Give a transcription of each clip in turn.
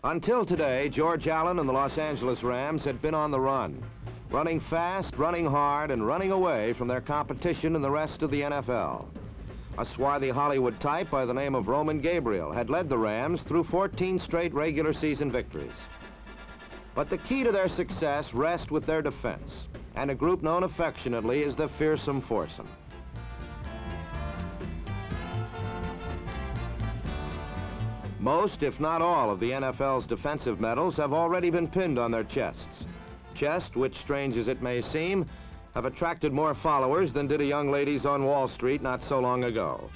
Until today, George Allen and the Los Angeles Rams had been on the run, running fast, running hard, and running away from their competition in the rest of the NFL. A swarthy Hollywood type by the name of Roman Gabriel had led the Rams through 14 straight regular season victories. But the key to their success rests with their defense, and a group known affectionately as the fearsome foursome. Most, if not all, of the NFL's defensive medals have already been pinned on their chests. Chests which, strange as it may seem, have attracted more followers than did a young ladies on Wall Street not so long ago.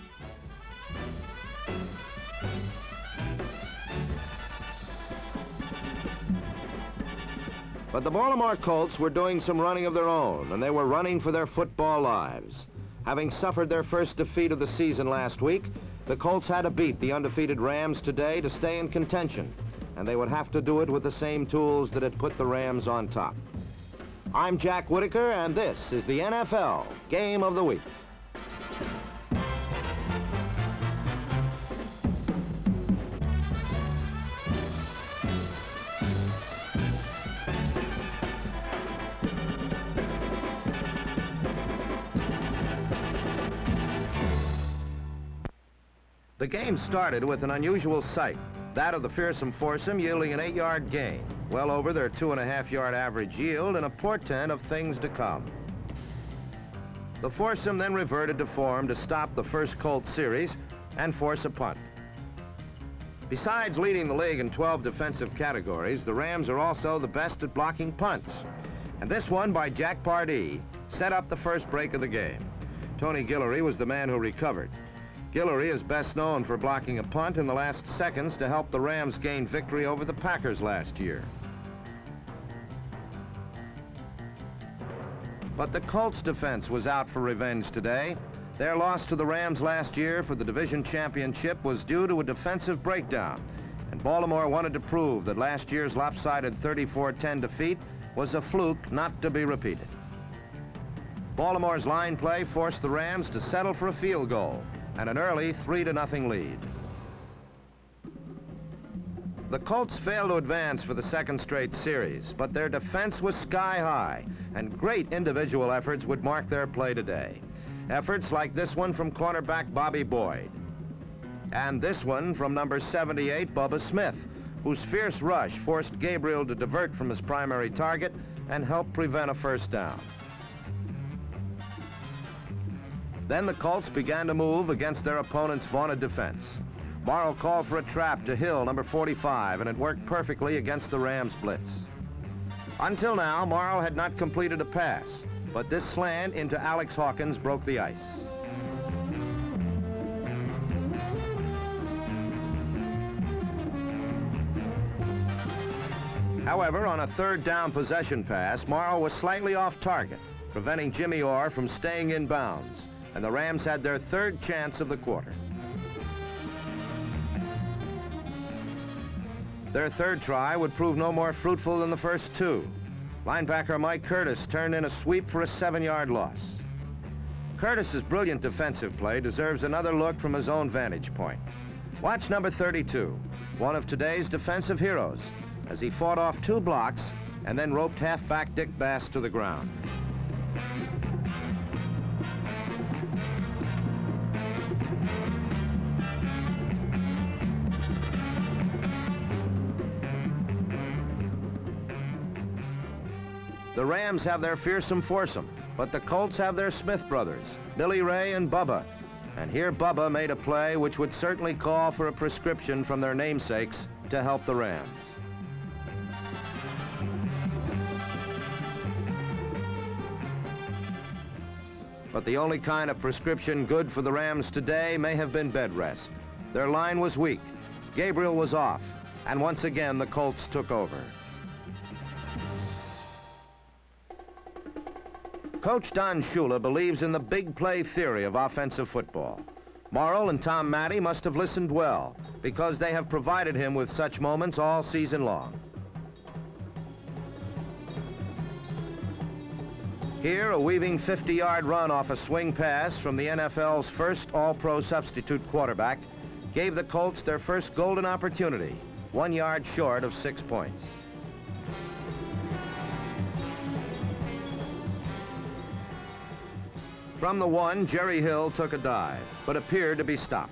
But the Baltimore Colts were doing some running of their own, and they were running for their football lives. Having suffered their first defeat of the season last week, the Colts had to beat the undefeated Rams today to stay in contention, and they would have to do it with the same tools that had put the Rams on top. I'm Jack Whitaker, and this is the NFL Game of the Week. The game started with an unusual sight, that of the fearsome foursome yielding an 8-yard gain, well over their 2.5-yard average yield, and a portent of things to come. The foursome then reverted to form to stop the first Colts series and force a punt. Besides leading the league in 12 defensive categories, the Rams are also the best at blocking punts. And this one by Jack Pardee set up the first break of the game. Tony Guillory was the man who recovered. Guillory is best known for blocking a punt in the last seconds to help the Rams gain victory over the Packers last year. But the Colts defense was out for revenge today. Their loss to the Rams last year for the division championship was due to a defensive breakdown, and Baltimore wanted to prove that last year's lopsided 34-10 defeat was a fluke not to be repeated. Baltimore's line play forced the Rams to settle for a field goal and an early 3-0 lead. The Colts failed to advance for the second straight series, but their defense was sky high, and great individual efforts would mark their play today. Efforts like this one from cornerback Bobby Boyd, and this one from number 78, Bubba Smith, whose fierce rush forced Gabriel to divert from his primary target and helped prevent a first down. Then the Colts began to move against their opponent's vaunted defense. Morrow called for a trap to Hill, number 45, and it worked perfectly against the Rams' blitz. Until now, Morrow had not completed a pass, but this slant into Alex Hawkins broke the ice. However, on a third down possession pass, Morrow was slightly off target, preventing Jimmy Orr from staying in bounds, and the Rams had their third chance of the quarter. Their third try would prove no more fruitful than the first two. Linebacker Mike Curtis turned in a sweep for a 7-yard loss. Curtis's brilliant defensive play deserves another look from his own vantage point. Watch number 32, one of today's defensive heroes, as he fought off 2 blocks and then roped halfback Dick Bass to the ground. The Rams have their fearsome foursome, but the Colts have their Smith brothers, Billy Ray and Bubba. And here Bubba made a play which would certainly call for a prescription from their namesakes to help the Rams. But the only kind of prescription good for the Rams today may have been bed rest. Their line was weak, Gabriel was off, and once again the Colts took over. Coach Don Shula believes in the big play theory of offensive football. Morrill and Tom Matty must have listened well, because they have provided him with such moments all season long. Here, a weaving 50-yard run off a swing pass from the NFL's first All-Pro substitute quarterback gave the Colts their first golden opportunity, 1 yard short of 6 points. From the 1, Jerry Hill took a dive, but appeared to be stopped.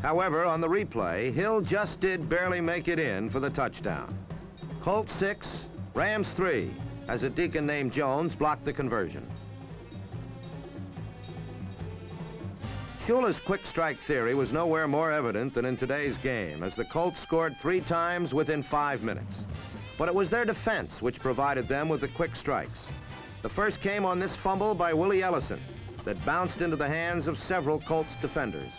However, on the replay, Hill just did barely make it in for the touchdown. Colts 6, Rams 3, as a deacon named Jones blocked the conversion. Shula's quick strike theory was nowhere more evident than in today's game, as the Colts scored 3 times within 5 minutes. But it was their defense which provided them with the quick strikes. The first came on this fumble by Willie Ellison that bounced into the hands of several Colts defenders.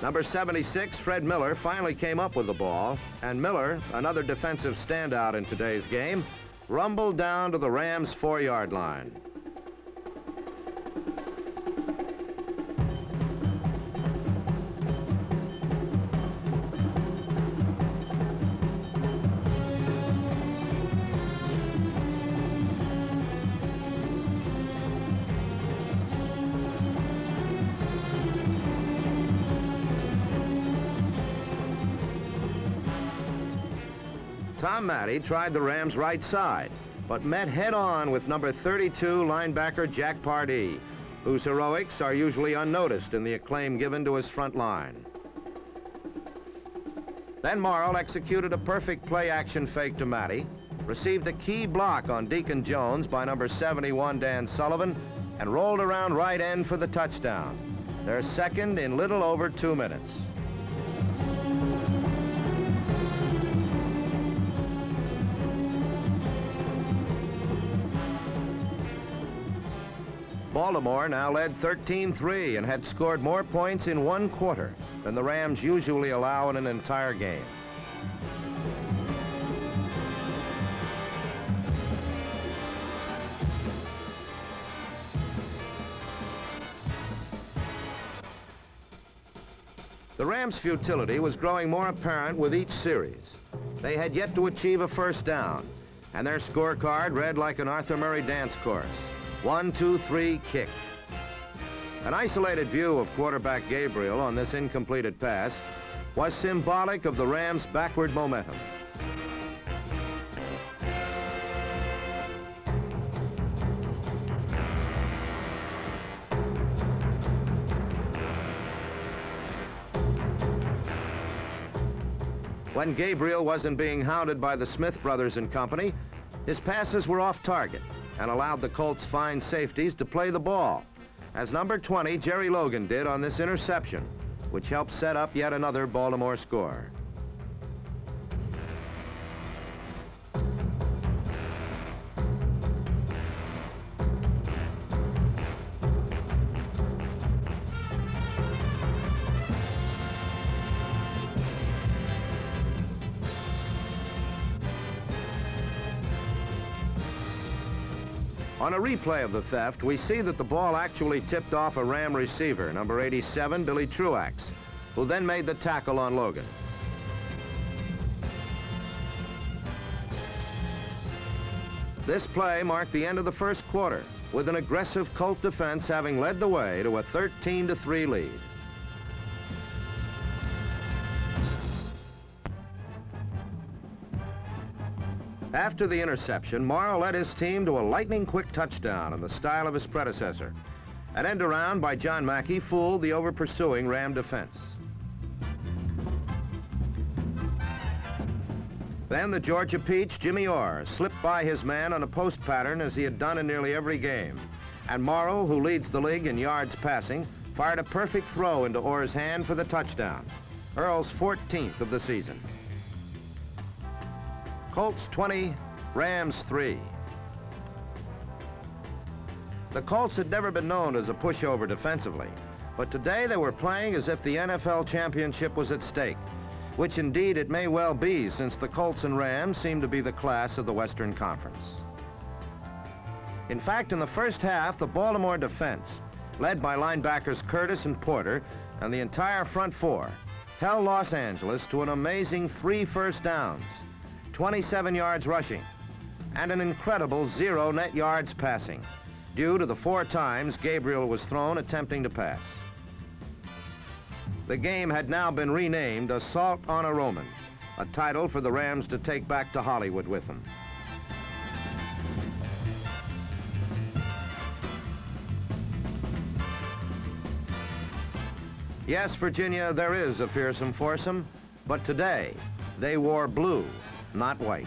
Number 76, Fred Miller, finally came up with the ball, and Miller, another defensive standout in today's game, rumbled down to the Rams' 4-yard line. Tom Matty tried the Rams' right side, but met head-on with number 32 linebacker Jack Pardee, whose heroics are usually unnoticed in the acclaim given to his front line. Then Morrill executed a perfect play-action fake to Matty, received a key block on Deacon Jones by number 71 Dan Sullivan, and rolled around right end for the touchdown. Their second in little over 2 minutes. Baltimore now led 13-3 and had scored more points in 1 quarter than the Rams usually allow in an entire game. The Rams' futility was growing more apparent with each series. They had yet to achieve a first down, and their scorecard read like an Arthur Murray dance chorus. 1, 2, 3, kick. An isolated view of quarterback Gabriel on this incompleted pass was symbolic of the Rams' backward momentum. When Gabriel wasn't being hounded by the Smith brothers and company, his passes were off target and allowed the Colts' fine safeties to play the ball, as number 20, Jerry Logan, did on this interception, which helped set up yet another Baltimore score. On a replay of the theft, we see that the ball actually tipped off a Ram receiver, number 87, Billy Truax, who then made the tackle on Logan. This play marked the end of the first quarter, with an aggressive Colt defense having led the way to a 13-3 lead. After the interception, Morrill led his team to a lightning-quick touchdown in the style of his predecessor. An end around by John Mackey fooled the over-pursuing Ram defense. Then the Georgia Peach, Jimmy Orr, slipped by his man on a post pattern as he had done in nearly every game. And Morrow, who leads the league in yards passing, fired a perfect throw into Orr's hand for the touchdown, Earl's 14th of the season. Colts 20, Rams 3. The Colts had never been known as a pushover defensively, but today they were playing as if the NFL championship was at stake, which indeed it may well be, since the Colts and Rams seem to be the class of the Western Conference. In fact, in the first half, the Baltimore defense, led by linebackers Curtis and Porter, and the entire front four, held Los Angeles to an amazing 3 first downs, 27 yards rushing, and an incredible 0 net yards passing, due to the 4 times Gabriel was thrown attempting to pass. The game had now been renamed Assault on a Roman, a title for the Rams to take back to Hollywood with them. Yes, Virginia, there is a fearsome foursome, but today they wore blue, not white.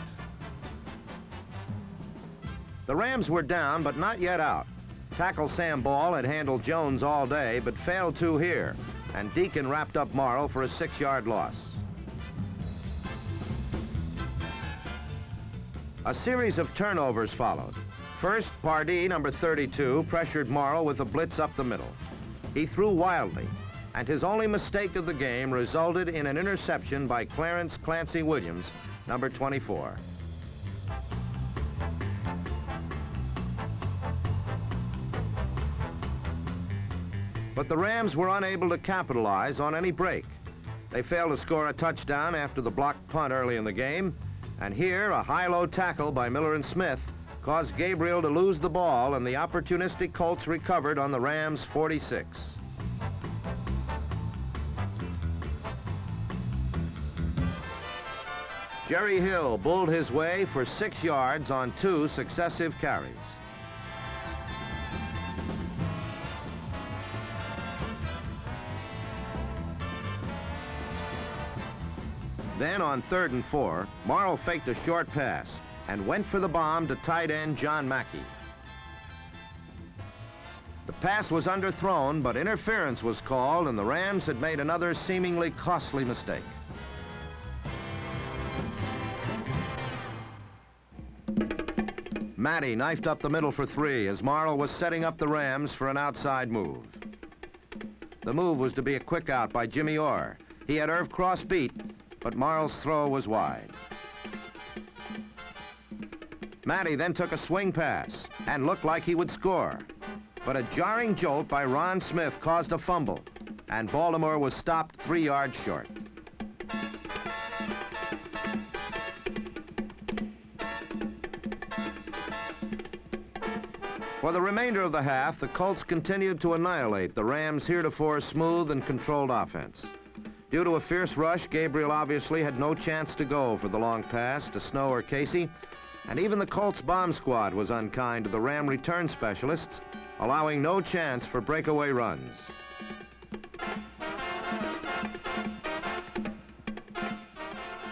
The Rams were down, but not yet out. Tackle Sam Ball had handled Jones all day, but failed to here, and Deacon wrapped up Morrow for a 6-yard loss. A series of turnovers followed. First, Pardee, number 32, pressured Morrow with a blitz up the middle. He threw wildly, and his only mistake of the game resulted in an interception by Clarence Clancy Williams, number 24. But the Rams were unable to capitalize on any break. They failed to score a touchdown after the blocked punt early in the game, and here a high-low tackle by Miller and Smith caused Gabriel to lose the ball, and the opportunistic Colts recovered on the Rams' 46. Jerry Hill bulled his way for 6 yards on 2 successive carries. Then on 3rd and 4, Morrow faked a short pass and went for the bomb to tight end John Mackey. The pass was underthrown, but interference was called, and the Rams had made another seemingly costly mistake. Matty knifed up the middle for 3 as Morrow was setting up the Rams for an outside move. The move was to be a quick out by Jimmy Orr. He had Irv Cross beat, but Morrow's throw was wide. Matty then took a swing pass and looked like he would score, but a jarring jolt by Ron Smith caused a fumble, and Baltimore was stopped 3 yards short. For the remainder of the half, the Colts continued to annihilate the Rams' heretofore smooth and controlled offense. Due to a fierce rush, Gabriel obviously had no chance to go for the long pass to Snow or Casey, and even the Colts bomb squad was unkind to the Ram return specialists, allowing no chance for breakaway runs.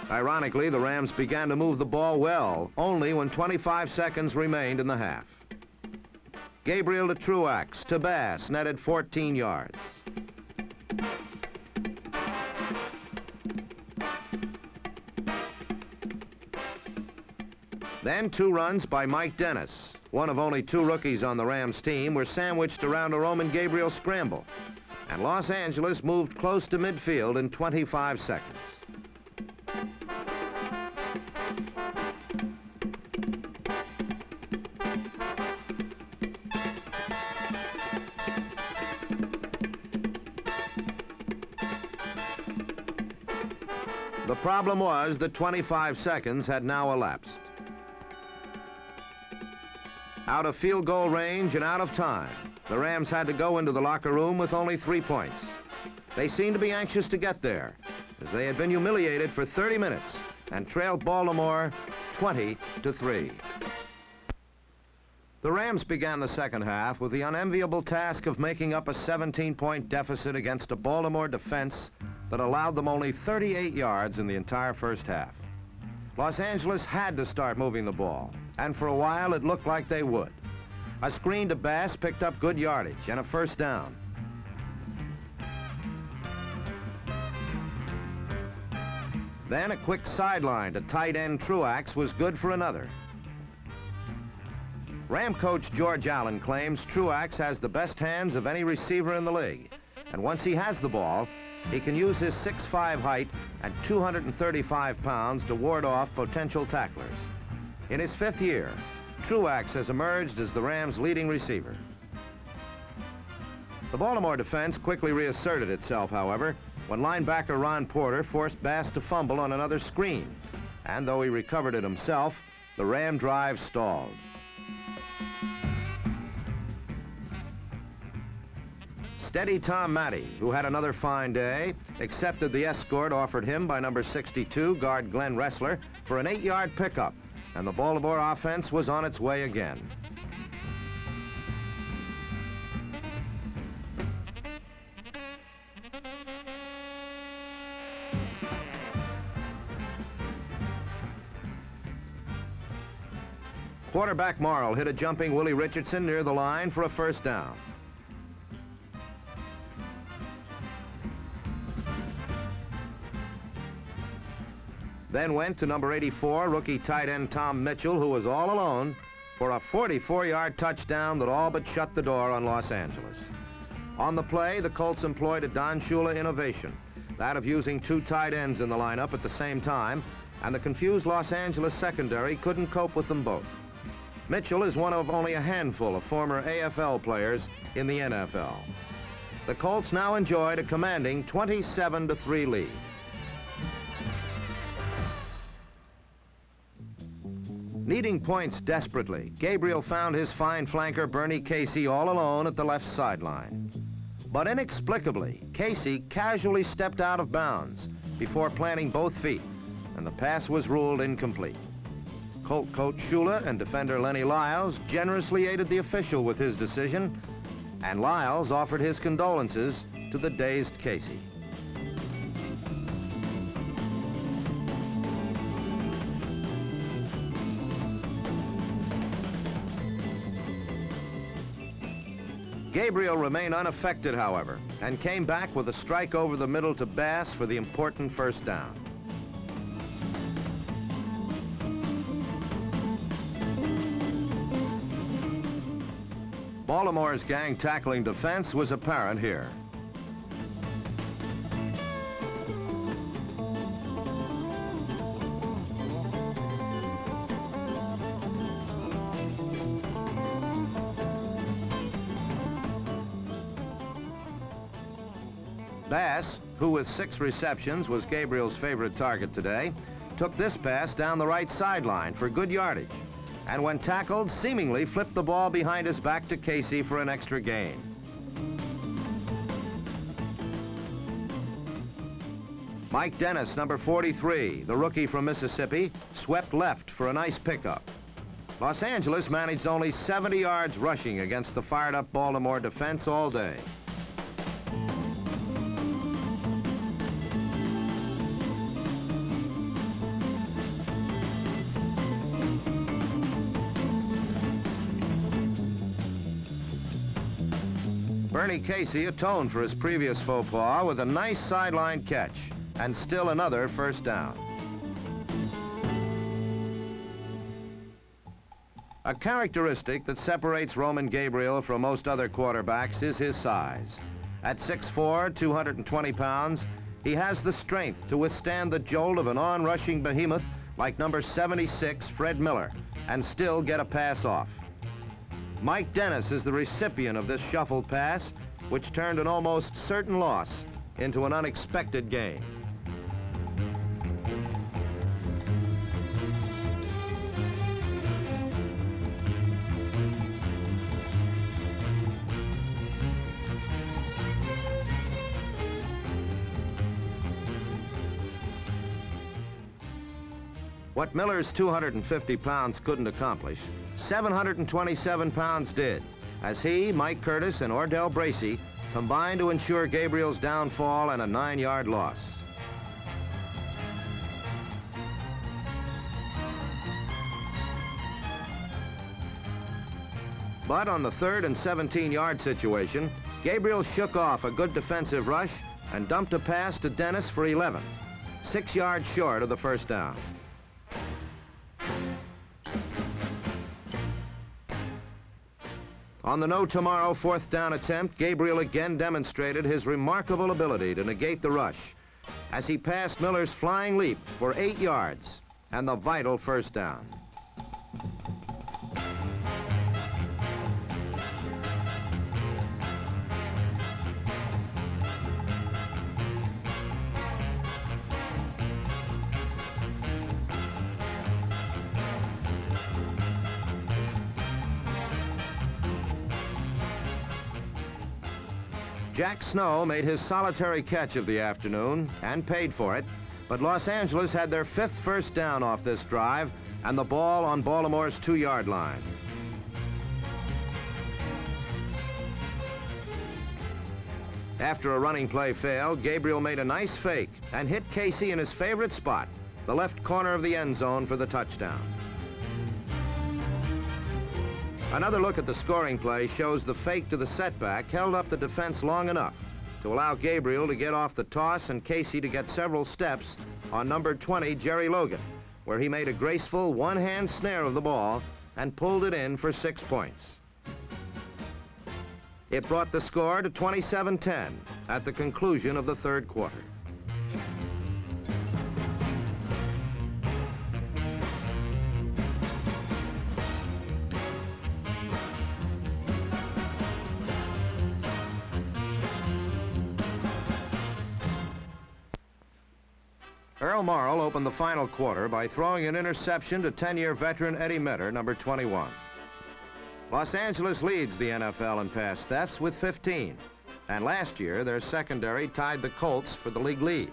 Ironically, the Rams began to move the ball well, only when 25 seconds remained in the half. Gabriel to Truax, to Bass, netted 14 yards. Then 2 runs by Mike Dennis, one of only 2 rookies on the Rams team, were sandwiched around a Roman Gabriel scramble, and Los Angeles moved close to midfield in 25 seconds. The problem was that 25 seconds had now elapsed. Out of field goal range and out of time, the Rams had to go into the locker room with only 3 points. They seemed to be anxious to get there, as they had been humiliated for 30 minutes and trailed Baltimore 20-3. The Rams began the second half with the unenviable task of making up a 17-point deficit against a Baltimore defense that allowed them only 38 yards in the entire first half. Los Angeles had to start moving the ball, and for a while it looked like they would. A screen to Bass picked up good yardage and a first down. Then a quick sideline to tight end Truax was good for another. Ram coach George Allen claims Truax has the best hands of any receiver in the league, and once he has the ball, he can use his 6'5" height and 235 pounds to ward off potential tacklers. In his 5th year, Truax has emerged as the Rams' leading receiver. The Baltimore defense quickly reasserted itself, however, when linebacker Ron Porter forced Bass to fumble on another screen. And though he recovered it himself, the Ram drive stalled. Steady Tom Matty, who had another fine day, accepted the escort offered him by number 62, guard Glenn Ressler, for an 8-yard pickup, and the Baltimore offense was on its way again. Quarterback Morrill hit a jumping Willie Richardson near the line for a first down. Then went to number 84, rookie tight end Tom Mitchell, who was all alone, for a 44-yard touchdown that all but shut the door on Los Angeles. On the play, the Colts employed a Don Shula innovation, that of using 2 tight ends in the lineup at the same time, and the confused Los Angeles secondary couldn't cope with them both. Mitchell is one of only a handful of former AFL players in the NFL. The Colts now enjoyed a commanding 27-3 lead. Needing points desperately, Gabriel found his fine flanker Bernie Casey all alone at the left sideline. But inexplicably, Casey casually stepped out of bounds before planting both feet, and the pass was ruled incomplete. Colt coach Shula and defender Lenny Lyles generously aided the official with his decision, and Lyles offered his condolences to the dazed Casey. Gabriel remained unaffected, however, and came back with a strike over the middle to Bass for the important first down. Baltimore's gang tackling defense was apparent here. Bass, who with 6 receptions was Gabriel's favorite target today, took this pass down the right sideline for good yardage, and when tackled, seemingly flipped the ball behind his back to Casey for an extra gain. Mike Dennis, number 43, the rookie from Mississippi, swept left for a nice pickup. Los Angeles managed only 70 yards rushing against the fired-up Baltimore defense all day. Bernie Casey atoned for his previous faux pas with a nice sideline catch, and still another first down. A characteristic that separates Roman Gabriel from most other quarterbacks is his size. At 6'4", 220 pounds, he has the strength to withstand the jolt of an on-rushing behemoth like number 76, Fred Miller, and still get a pass off. Mike Dennis is the recipient of this shuffled pass, which turned an almost certain loss into an unexpected gain. What Miller's 250 pounds couldn't accomplish, 727 pounds did, as he, Mike Curtis, and Ordell Bracey combined to ensure Gabriel's downfall and a 9-yard loss. But on the 3rd and 17-yard situation, Gabriel shook off a good defensive rush and dumped a pass to Dennis for 11, 6 yards short of the first down. On the no tomorrow 4th down attempt, Gabriel again demonstrated his remarkable ability to negate the rush as he passed Miller's flying leap for 8 yards and the vital first down. Jack Snow made his solitary catch of the afternoon and paid for it, but Los Angeles had their 5th first down off this drive and the ball on Baltimore's 2-yard line. After a running play failed, Gabriel made a nice fake and hit Casey in his favorite spot, the left corner of the end zone, for the touchdown. Another look at the scoring play shows the fake to the setback held up the defense long enough to allow Gabriel to get off the toss and Casey to get several steps on number 20, Jerry Logan, where he made a graceful one-hand snare of the ball and pulled it in for 6 points. It brought the score to 27-10 at the conclusion of the 3rd quarter. Earl Morrill opened the final quarter by throwing an interception to 10-year veteran Eddie Metter, number 21. Los Angeles leads the NFL in pass thefts with 15, and last year their secondary tied the Colts for the league lead.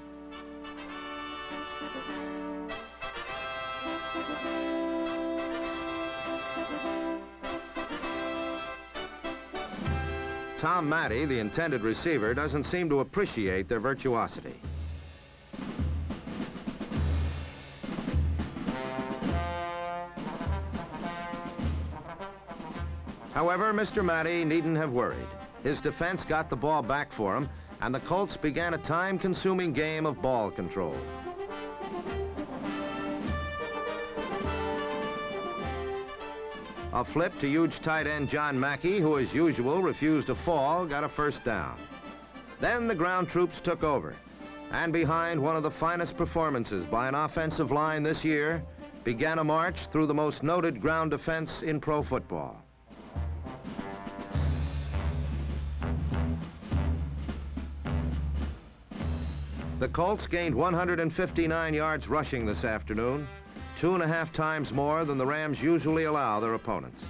Tom Matty, the intended receiver, doesn't seem to appreciate their virtuosity. However, Mr. Matty needn't have worried. His defense got the ball back for him, and the Colts began a time-consuming game of ball control. A flip to huge tight end John Mackey, who as usual refused to fall, got a first down. Then the ground troops took over, and behind one of the finest performances by an offensive line this year began a march through the most noted ground defense in pro football. The Colts gained 159 yards rushing this afternoon, 2.5 times more than the Rams usually allow their opponents.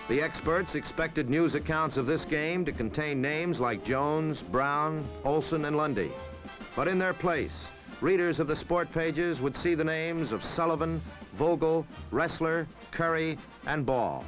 The experts expected news accounts of this game to contain names like Jones, Brown, Olsen, and Lundy. But in their place, readers of the sport pages would see the names of Sullivan, Vogel, Ressler, Curry, and Ball.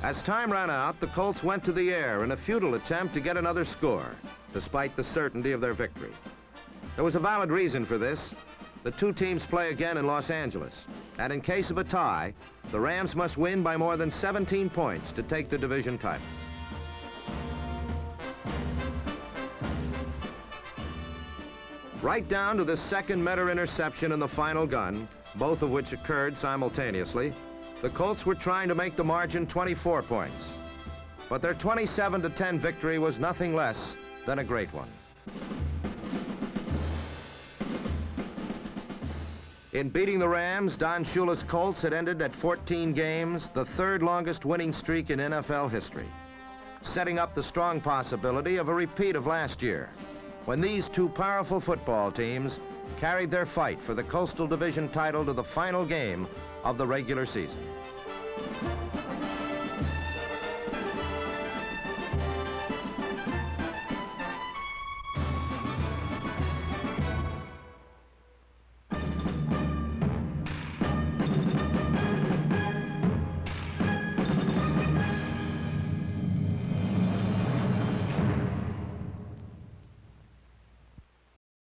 As time ran out, the Colts went to the air in a futile attempt to get another score, despite the certainty of their victory. There was a valid reason for this. The two teams play again in Los Angeles, and in case of a tie, the Rams must win by more than 17 points to take the division title. Right down to the second Metter interception and the final gun, both of which occurred simultaneously, the Colts were trying to make the margin 24 points. But their 27-10 victory was nothing less than a great one. In beating the Rams, Don Shula's Colts had ended at 14 games, the 3rd longest winning streak in NFL history, setting up the strong possibility of a repeat of last year, when these two powerful football teams carried their fight for the Coastal Division title to the final game of the regular season.